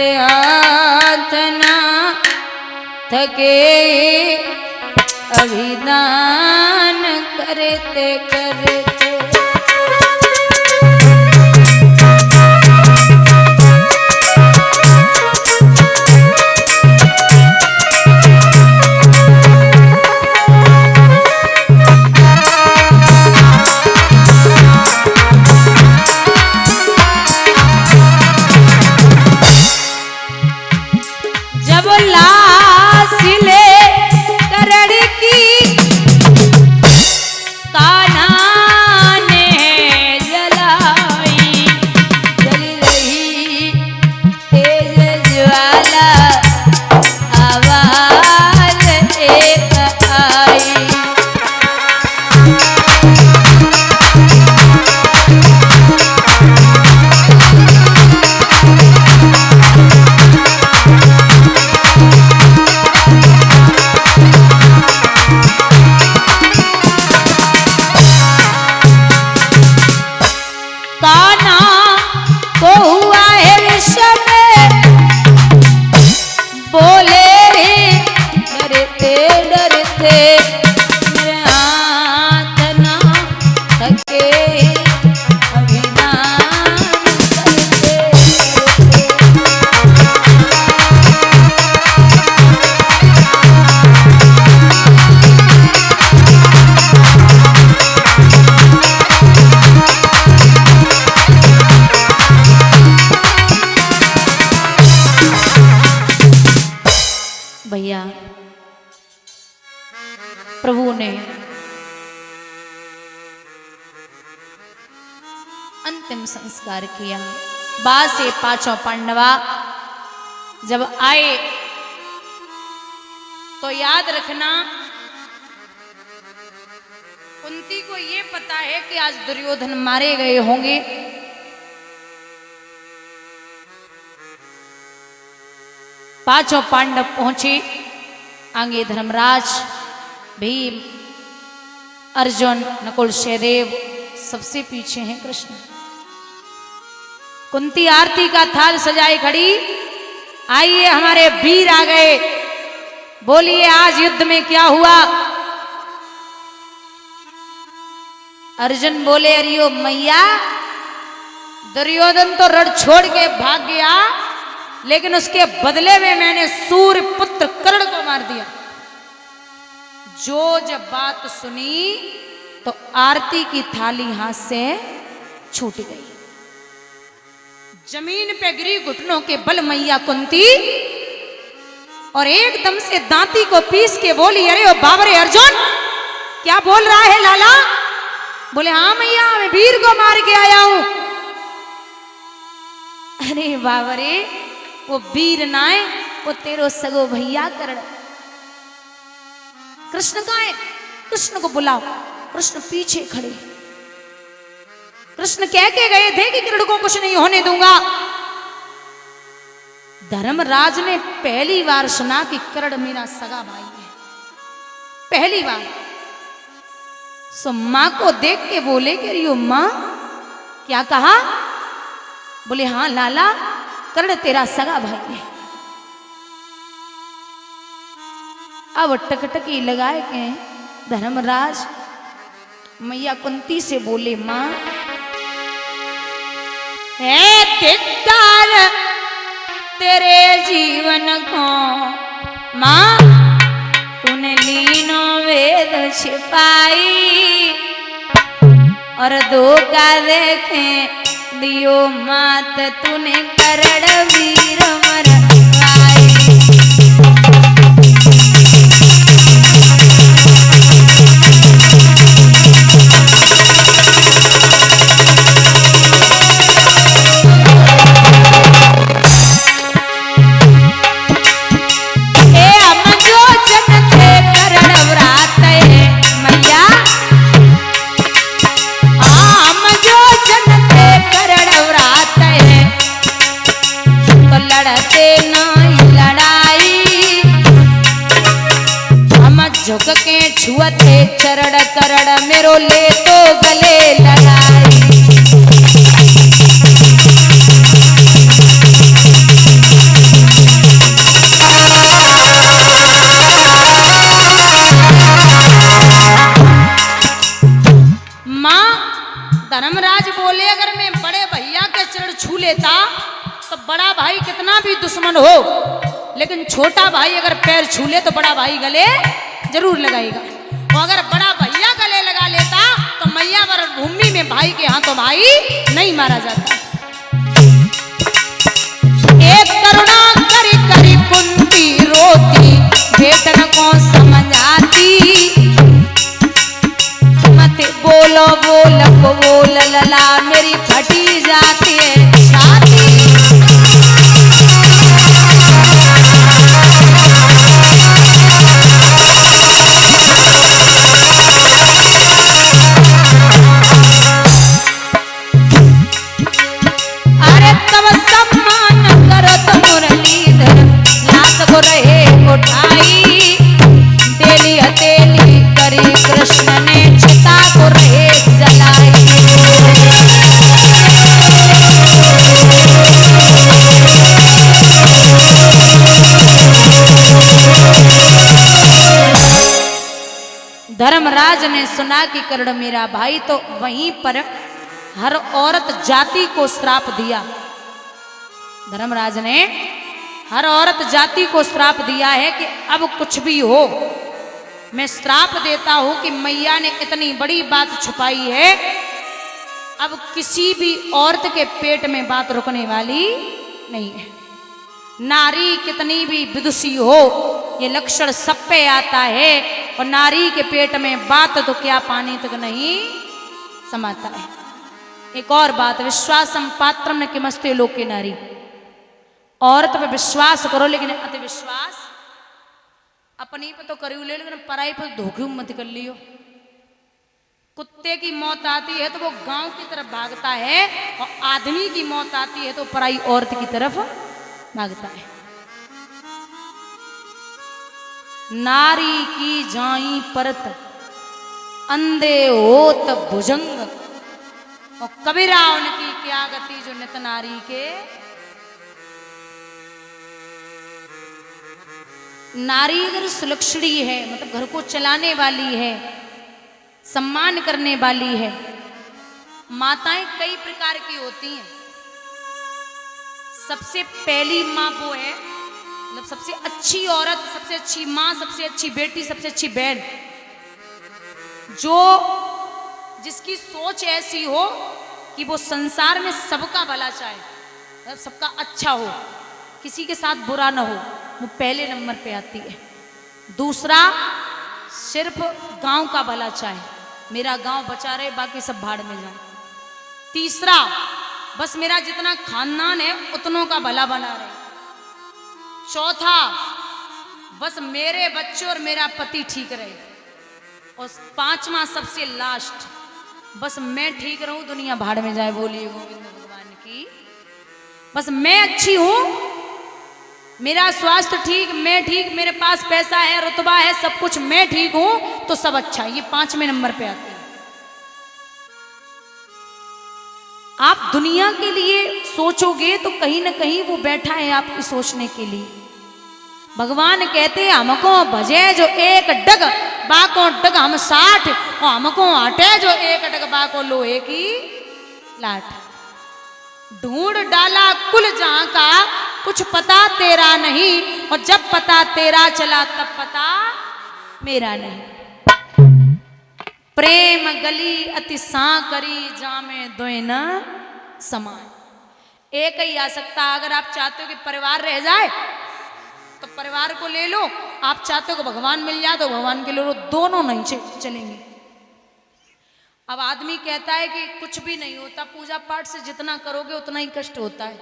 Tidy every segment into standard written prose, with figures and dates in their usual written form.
मेरे हाथ ना थके अभिदान करते करते। भैया प्रभु ने अंतिम संस्कार किया। बाद से पांचों पांडवा जब आए तो याद रखना कुंती को ये पता है कि आज दुर्योधन मारे गए होंगे। पांचों पांडव पहुंचे, आगे धर्मराज, भीम, अर्जुन, नकुल, सहदेव, सबसे पीछे हैं कृष्ण। कुंती आरती का थाल सजाए खड़ी, आइए हमारे वीर आ गए, बोलिए आज युद्ध में क्या हुआ। अर्जुन बोले अरियो मैया, दुर्योधन तो रण छोड़ के भाग गया, लेकिन उसके बदले में मैंने सूर्य पुत्र कर्ण को मार दिया। जो जब बात सुनी तो आरती की थाली हाथ से छूट गई, जमीन पे गिरी घुटनों के बल मैया कुंती, और एकदम से दांती को पीस के बोली अरे ओ बाबरे अर्जुन, क्या बोल रहा है लाला। बोले हाँ मैया, मैं वीर को मार के आया हूं। अरे बाबरे, वो वीर ना है, वो तेरो सगो भैया कर्ण। कृष्ण कहाँ है? कृष्ण को बुलाओ। कृष्ण पीछे खड़े। कृष्ण कह के गए थे कि कर्ण को कुछ नहीं होने दूंगा। धर्मराज ने पहली बार सुना कि कर्ण मेरा सगा भाई है, पहली बार। सो मां को देख के बोले कि अरे मां क्या कहा। बोले हाँ लाला, कर्ण तेरा सगा भाई है। अब टकटकी लगाए के धर्मराज मैया कुंती से बोले मां है धिक्कार तेरे जीवन को, मां तूने लीनो वेद छिपाई, और धोखा देखे दियो मात तूने कर्ण वीर मरवाई। झुक के छुअते चरण करण मेरो ले तो गले लगाई। कितना भी दुश्मन हो, लेकिन छोटा भाई अगर पैर छू ले तो बड़ा भाई गले जरूर लगाएगा। और अगर बड़ा भैया गले लगा लेता तो मैया वर भूमि में भाई के हाथों भाई नहीं मारा जाता। एक करुणा करी करी कुंती रोती, बेटन को समझ आती, मत बोलो बोल को बोल लला, मेरी फटी जाती है छाती। अरे तब सम्मान करो तो मुरलीधर, लात को रहे उठाई, तेली हथेली करी कृष्ण ने चिता को रहे जलाई। धर्मराज ने सुना कि कर्ण मेरा भाई, तो वहीं पर हर औरत जाति को श्राप दिया। धर्मराज ने हर औरत जाति को श्राप दिया है कि अब कुछ भी हो, मैं श्राप देता हूं कि मैया ने इतनी बड़ी बात छुपाई है, अब किसी भी औरत के पेट में बात रुकने वाली नहीं है। नारी कितनी भी विदुषी हो, ये लक्षण सब पे आता है, और नारी के पेट में बात तो क्या पानी तक नहीं समाता है। एक और बात, विश्वासम पात्रम न किमस्ते लोके नारी, औरत पे विश्वास करो लेकिन अति विश्वास अपनी पे तो करियो ले, लेकिन पराई पे धोखे मत कर लियो। कुत्ते की मौत आती है तो वो गांव की तरफ भागता है, और आदमी की मौत आती है तो पराई औरत की तरफ भागता है। नारी की जाई परत, अंधे होत भुजंग, और कबीरा उनकी क्या गति जो नित नारी के। नारी अगर सुलक्षणी है, मतलब घर को चलाने वाली है, सम्मान करने वाली है। माताएं कई प्रकार की होती हैं। सबसे पहली माँ वो है, मतलब सबसे अच्छी औरत, सबसे अच्छी माँ, सबसे अच्छी बेटी, सबसे अच्छी बहन, जो जिसकी सोच ऐसी हो कि वो संसार में सबका भला चाहे, मतलब सबका अच्छा हो, किसी के साथ बुरा ना हो, वो पहले नंबर पे आती है। दूसरा, सिर्फ गांव का भला चाहे, मेरा गांव बचा रहे, बाकी सब भाड़ में जाए। तीसरा, बस मेरा जितना खानदान है उतनों का भला बना रहे। चौथा, बस मेरे बच्चे और मेरा पति ठीक रहे। और पांचवा, सबसे लास्ट, बस मैं ठीक रहूं, दुनिया भाड़ में जाए। बोलिए गोविंद भगवान की। बस मैं अच्छी हूं, मेरा स्वास्थ्य ठीक, मैं ठीक, मेरे पास पैसा है, रुतबा है, सब कुछ मैं ठीक हूं तो सब अच्छा है। ये 5वें नंबर पे आते हैं। आप दुनिया के लिए सोचोगे तो कहीं ना कहीं वो बैठा है आपकी सोचने के लिए। भगवान कहते हैं हमको भजे जो एक डग, बाको डग हम 60, और हमको हटे जो एक डग, बाको लोहे की लाठ। ढूंढ डाला कुल जहां का, कुछ पता तेरा नहीं, और जब पता तेरा चला तब पता मेरा नहीं। प्रेम गली अति सांकरी, जामे दोए न समान। एक ही आ सकता। अगर आप चाहते हो कि परिवार रह जाए तो परिवार को ले लो, आप चाहते हो कि भगवान मिल जाए तो भगवान के ले लो, दोनों नहीं चलेंगे। अब आदमी कहता है कि कुछ भी नहीं होता, पूजा पाठ से जितना करोगे उतना ही कष्ट होता है।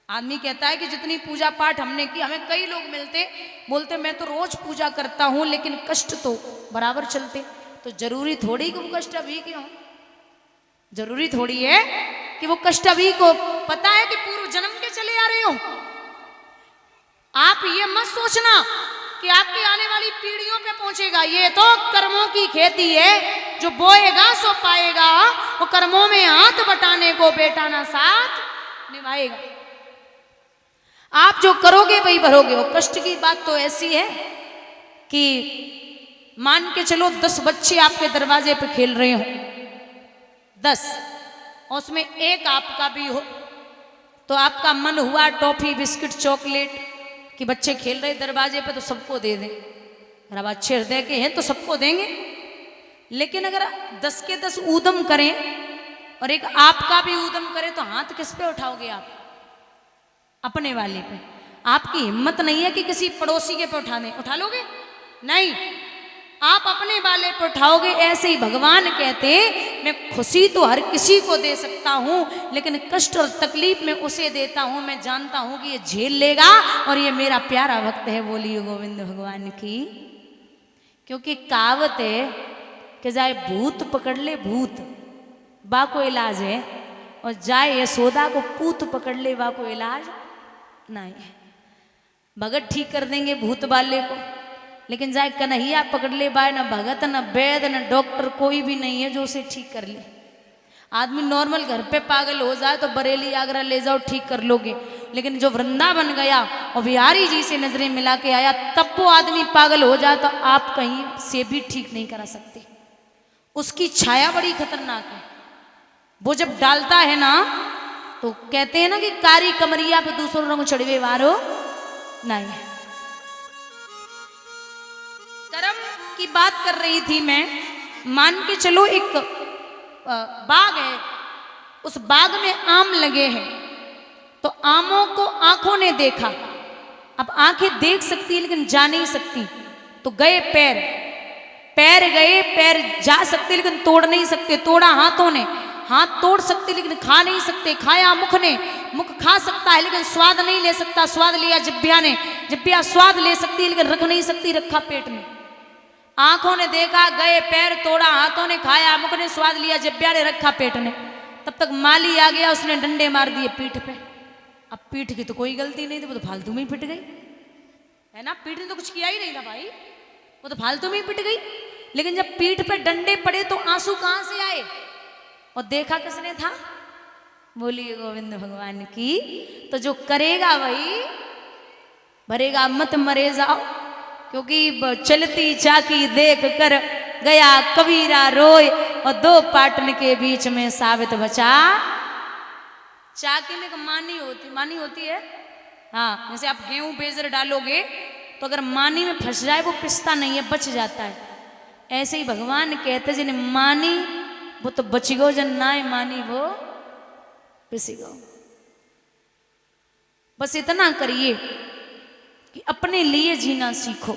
आदमी कहता है कि जितनी पूजा पाठ हमने की, हमें कई लोग मिलते बोलते मैं तो रोज पूजा करता हूं लेकिन कष्ट तो बराबर चलते। तो जरूरी थोड़ी कि वो कष्ट अभी के हो, जरूरी थोड़ी है कि वो कष्ट अभी को पता है कि पूर्व जन्म के चले आ रहे हो। आप ये मत सोचना कि आपकी आने वाली पीढ़ियों पे पहुंचेगा। ये तो कर्मों की खेती है, जो बोएगा सो पाएगा। वो कर्मों में हाथ बटाने को बेटा ना साथ निभाएगा। आप जो करोगे वही भरोगे। और कष्ट की बात तो ऐसी है कि मान के चलो 10 बच्चे आपके दरवाजे पे खेल रहे हो, 10, और उसमें एक आपका भी हो तो आपका मन हुआ टॉफी बिस्किट चॉकलेट कि बच्चे खेल रहे दरवाजे पे तो सबको दे दें, अगर आप अच्छे हृदय के हैं तो सबको देंगे। लेकिन अगर 10 के 10 ऊधम करें और एक आपका भी ऊधम करें तो हाथ किस पे उठाओगे आप? अपने वाले पे। आपकी हिम्मत नहीं है कि किसी पड़ोसी के पे उठा दें, उठा लोगे? नहीं, आप अपने वाले पे उठाओगे। ऐसे ही भगवान कहते मैं खुशी तो हर किसी को दे सकता हूं, लेकिन कष्ट और तकलीफ में उसे देता हूं मैं जानता हूं कि ये झेल लेगा और ये मेरा प्यारा भक्त है। बोलिए गोविंद भगवान की। क्योंकि कहावत है कि जाए भूत पकड़ ले भूत, बा को इलाज है, और जाए यशोदा को पूत पकड़ ले, बा को इलाज नहीं। भगत ठीक कर देंगे भूत वाले को, लेकिन जाए कन्हैया पकड़ ले बाय, ना भगत न वैद न डॉक्टर कोई भी नहीं है जो उसे ठीक कर ले। आदमी नॉर्मल घर पे पागल हो जाए तो बरेली आगरा ले जाओ ठीक कर लोगे, लेकिन जो वृंदावन गया और बिहारी जी से नजरें मिला के आया तब वो आदमी पागल हो जाए तो आप कहीं से भी ठीक नहीं करा सकते। उसकी छाया बड़ी खतरनाक है। वो जब डालता है ना तो कहते हैं ना कि कारी कमरिया पे दूसरों रंग चढ़वे वारो नहीं। कर्म की बात कर रही थी मैं। मान के चलो एक बाग है, उस बाग में आम लगे हैं, तो आमों को आंखों ने देखा। अब आंखें देख सकती है लेकिन जा नहीं सकती, तो गए पैर, पैर गए, पैर जा सकते लेकिन तोड़ नहीं सकते। तोड़ा हाथों ने, हाथ तोड़ सकते लेकिन खा नहीं सकते। खाया मुख ने, मुख खा सकता है लेकिन स्वाद नहीं ले सकता। स्वाद लिया जिब्बिया ने, जिब्बिया स्वाद ले सकती है लेकिन रख नहीं सकती, रखा पेट में। आंखों ने देखा, गए पैर, तोड़ा हाथों ने, खाया मुख ने, स्वाद लिया जिब्बिया ने, रखा पेट ने। तब तक माली आ गया, उसने डंडे मार दिए पीठ पे। अब पीठ की तो कोई गलती नहीं थी, वो तो फालतू में ही पिट गई, है ना। पीठ ने तो कुछ किया ही नहीं था भाई, वो तो फालतू में ही पिट गई। लेकिन जब पीठ पे डंडे पड़े तो आंसू कहां से आए? और देखा किसने था? बोलिए गोविंद भगवान की। तो जो करेगा वही भरेगा, मत मरे जाओ। क्योंकि चलती चाकी देख कर गया कबीरा रोए, और दो पाटन के बीच में साबित बचा। चाकी में एक मानी होती है, हाँ। जैसे आप गेहूं बेजर डालोगे तो अगर मानी में फंस जाए वो पिसता नहीं है, बच जाता है। ऐसे ही भगवान कहते जिन्हें मानी वो तो बच गो, जन ना मानी वो पिसी गो। बस इतना करिए कि अपने लिए जीना सीखो।